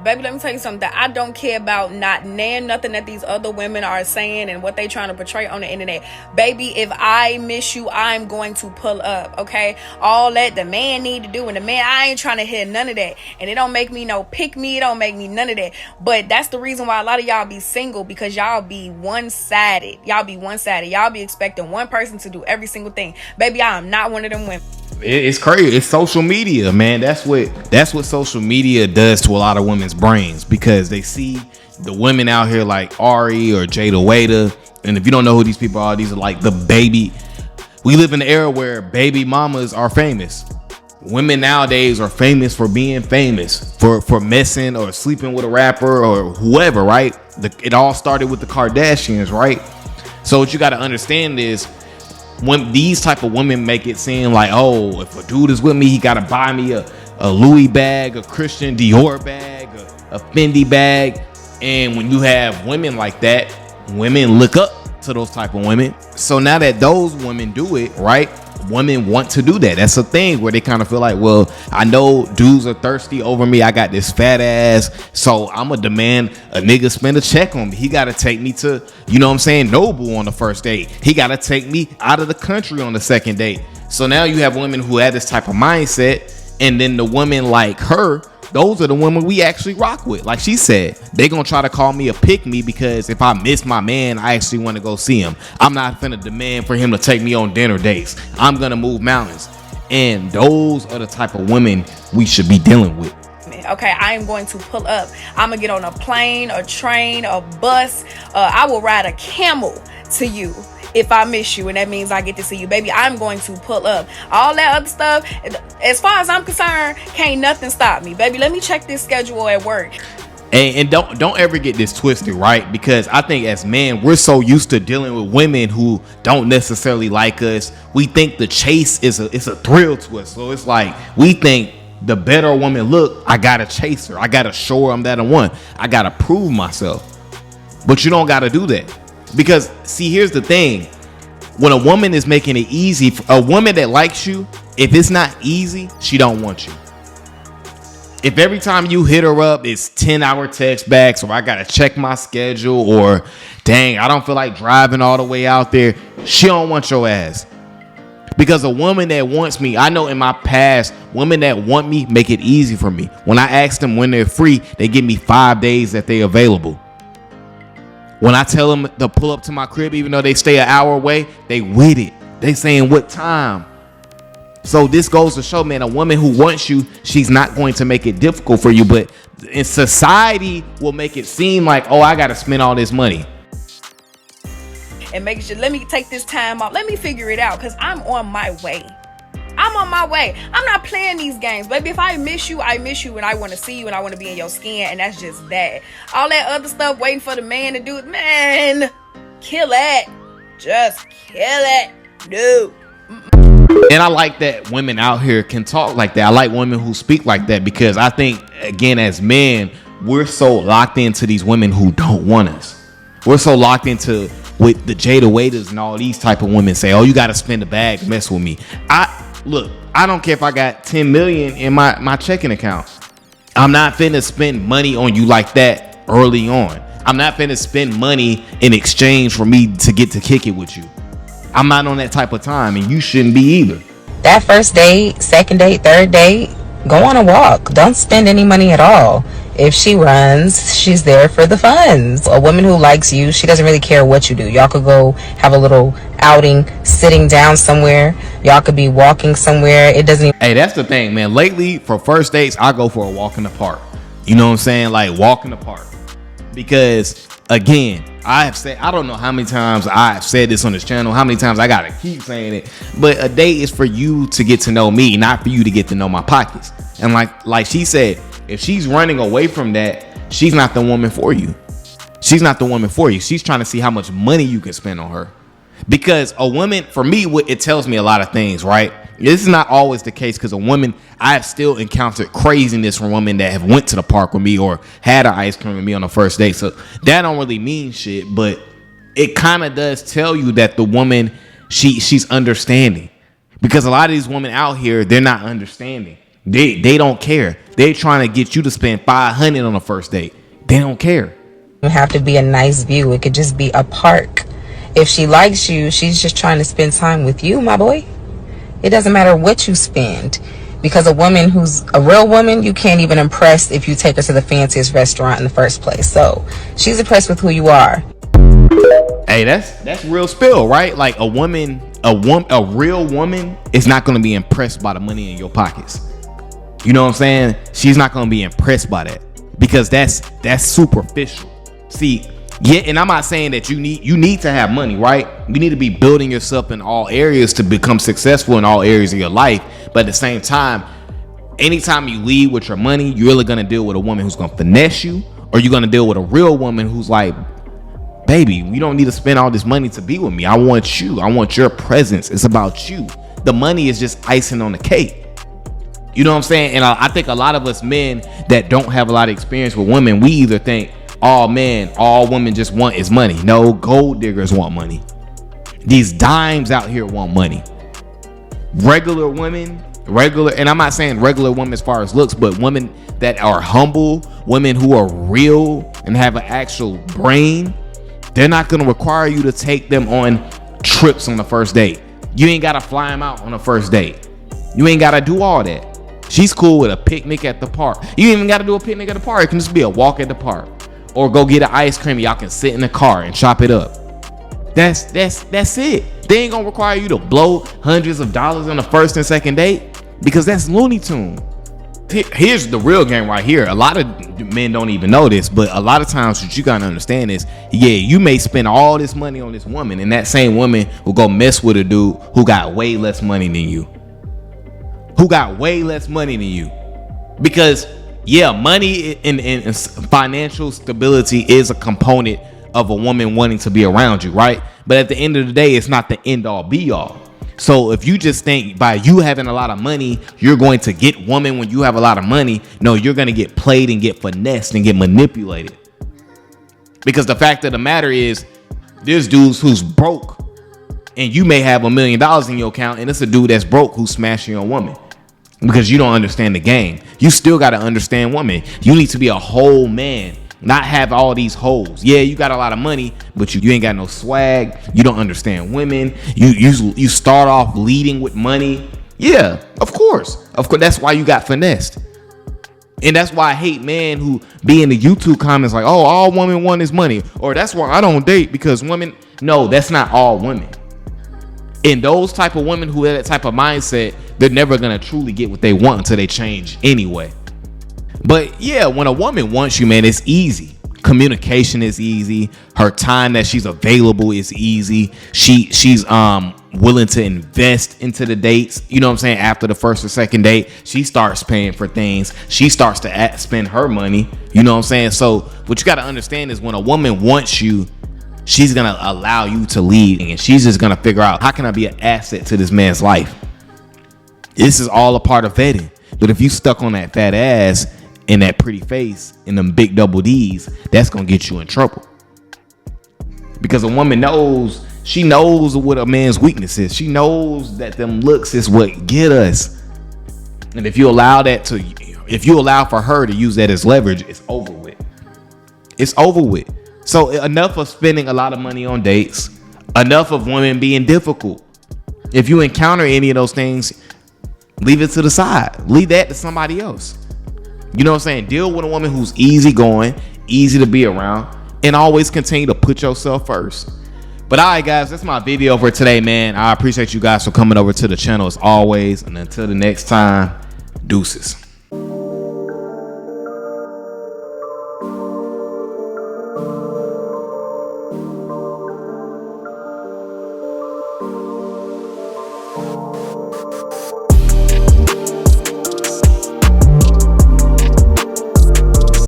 Baby, let me tell you something. I don't care about not nothing that these other women are saying and what they trying to portray on the internet. Baby, if I miss you, I'm going to pull up, okay? All that the man need to do, and the man, I ain't trying to hear none of that. And it don't make me no pick me, it don't make me none of that. But that's the reason why a lot of y'all be single, because y'all be one-sided. Y'all be expecting one person to do every single thing. Baby, I am not one of them women. It's crazy. It's social media, man. That's what social media does to a lot of women's brains, because they see the women out here like Ari or Jada Waiter. And if you don't know who these people are, these are like the baby. We live in an era where baby mamas are famous. Women nowadays are famous for being famous, for messing or sleeping with a rapper or whoever, right? It all started with the Kardashians, right? So what you got to understand is, when these type of women make it seem like, oh, if a dude is with me, he gotta buy me a Louis bag, a Christian Dior bag, a Fendi bag. And when you have women like that, women look up to those type of women. So now that those women do it, right, women want to do that. That's a thing where they kind of feel like, well, I know dudes are thirsty over me. I got this fat ass, so I'm gonna demand a nigga spend a check on me. He gotta take me to, you know what I'm saying, Nobu on the first date. He gotta take me out of the country on the second date. So now you have women who have this type of mindset, and then the women like her, those are the women we actually rock with. Like she said, they gonna try to call me a pick me, because if I miss my man, I actually want to go see him. I'm not finna demand for him to take me on dinner dates. I'm gonna move mountains. And those are the type of women we should be dealing with. Okay, I am going to pull up. I'm gonna get on a plane, a train, a bus. I will ride a camel to you if I miss you, and that means I get to see you. Baby, I'm going to pull up. All that other stuff, as far as I'm concerned, can't nothing stop me. Baby, let me check this schedule at work. And don't ever get this twisted, right? Because I think as men, we're so used to dealing with women who don't necessarily like us. We think the chase is a thrill to us. So it's like, we think the better a woman look, I gotta chase her. I gotta show her I'm that one. I gotta prove myself. But you don't gotta do that. Because see, here's the thing. When a woman is making it easy, a woman that likes you, if it's not easy, she don't want you. If every time you hit her up, it's 10-hour text backs, or I gotta check my schedule, or dang, I don't feel like driving all the way out there, she don't want your ass. Because a woman that wants me, I know in my past, women that want me make it easy for me. When I ask them when they're free, they give me 5 days that they're available. When I tell them to pull up to my crib, even though they stay an hour away, they with it. They saying what time. So this goes to show, man, a woman who wants you, she's not going to make it difficult for you. But in society will make it seem like, oh, I got to spend all this money. And making sure, let me take this time off. Let me figure it out, because I'm on my way. I'm on my way. I'm not playing these games, baby. If I miss you, I miss you, and I want to see you, and I want to be in your skin, and that's just that. All that other stuff, waiting for the man to do it, man, kill it. Just kill it. No. And I like that women out here can talk like that. I like women who speak like that, because I think, again, as men, we're so locked into these women who don't want us. We're so locked into with the Jada Waiters and all these type of women say, oh, you got to spend a bag to mess with me. Look, I don't care if I got 10 million in my checking account. I'm not finna spend money on you like that early on. I'm not finna spend money in exchange for me to get to kick it with you. I'm not on that type of time, and you shouldn't be either. That first date, second date, third date, go on a walk. Don't spend any money at all. If she runs, she's there for the funds. A woman who likes you, she doesn't really care what you do. Y'all could go have a little outing, sitting down somewhere. Y'all could be walking somewhere. It doesn't even... Hey, that's the thing, man. Lately, for first dates, I go for a walk in the park. You know what I'm saying? Like, walk in the park. Because, again, I have said, I don't know how many times I've said this on this channel, how many times I gotta keep saying it, but a date is for you to get to know me, not for you to get to know my pockets. And like she said, if she's running away from that, she's not the woman for you. She's not the woman for you. She's trying to see how much money you can spend on her. Because a woman, for me, it tells me a lot of things, right? This is not always the case, because a woman, I have still encountered craziness from women that have went to the park with me or had an ice cream with me on the first date. So that don't really mean shit, but it kind of does tell you that the woman, she's understanding. Because a lot of these women out here, they're not understanding. They don't care. They're trying to get you to spend $500 on the first date. They don't care. It have to be a nice view. It could just be a park. If she likes you, she's just trying to spend time with you, my boy. It doesn't matter what you spend, because a woman who's a real woman, you can't even impress if you take her to the fanciest restaurant in the first place. So she's impressed with who you are. Hey, that's real spill, right? Like a real woman is not going to be impressed by the money in your pockets. You know what I'm saying? She's not going to be impressed by that, because that's superficial. See, yeah, and I'm not saying that you need to have money, right? You need to be building yourself in all areas to become successful in all areas of your life. But at the same time, anytime you lead with your money, you're really gonna deal with a woman who's gonna finesse you, or you're gonna deal with a real woman who's like, baby, you don't need to spend all this money to be with me. I want you. I want your presence. It's about you. The money is just icing on the cake. You know what I'm saying? And I think a lot of us men that don't have a lot of experience with women, we either think, oh man, all women just want is money. No, gold diggers want money. These dimes out here want money. Regular women, and I'm not saying regular women as far as looks, but women that are humble, women who are real and have an actual brain, they're not going to require you to take them on trips on the first date. You ain't got to fly them out on the first date. You ain't got to do all that. She's cool with a picnic at the park. You ain't even got to do a picnic at the park. It can just be a walk at the park. Or go get an ice cream. Y'all can sit in the car and chop it up. That's it. They ain't gonna require you to blow hundreds of dollars on the first and second date, because that's Looney Tune. Here's the real game right here. A lot of men don't even know this, but a lot of times what you gotta understand is, yeah, you may spend all this money on this woman, and that same woman will go mess with a dude who got way less money than you. Because yeah, money and financial stability is a component of a woman wanting to be around you, right? But at the end of the day, it's not the end all be all. So if you just think by you having a lot of money, you're going to get woman when you have a lot of money, no, you're going to get played and get finessed and get manipulated. Because the fact of the matter is, there's dudes who's broke, and you may have $1 million in your account, and it's a dude that's broke who's smashing your woman. Because you don't understand the game. You still got to understand women. You need to be a whole man, not have all these holes. Yeah, you got a lot of money, but you ain't got no swag. You don't understand women. You start off leading with money. Yeah, of course. That's why you got finessed. And that's why I hate men who be in the YouTube comments like, oh, all women want is money. Or that's why I don't date, because women. No, that's not all women. And those type of women who have that type of mindset, they're never going to truly get what they want until they change anyway. But yeah, when a woman wants you, man, it's easy. Communication is easy. Her time that she's available is easy. She's willing to invest into the dates. You know what I'm saying? After the first or second date, she starts paying for things. She starts to spend her money. You know what I'm saying? So what you got to understand is when a woman wants you, she's going to allow you to lead, and she's just going to figure out, how can I be an asset to this man's life? This is all a part of vetting. But if you stuck on that fat ass and that pretty face and them big double D's, that's going to get you in trouble. Because a woman knows, she knows what a man's weakness is. She knows that them looks is what get us. And if you allow for her to use that as leverage, it's over with. It's over with. So enough of spending a lot of money on dates. Enough of women being difficult. If you encounter any of those things, leave it to the side. Leave that to somebody else. You know what I'm saying? Deal with a woman who's easygoing, easy to be around, and always continue to put yourself first. But all right, guys, that's my video for today, man. I appreciate you guys for coming over to the channel as always. And until the next time, deuces.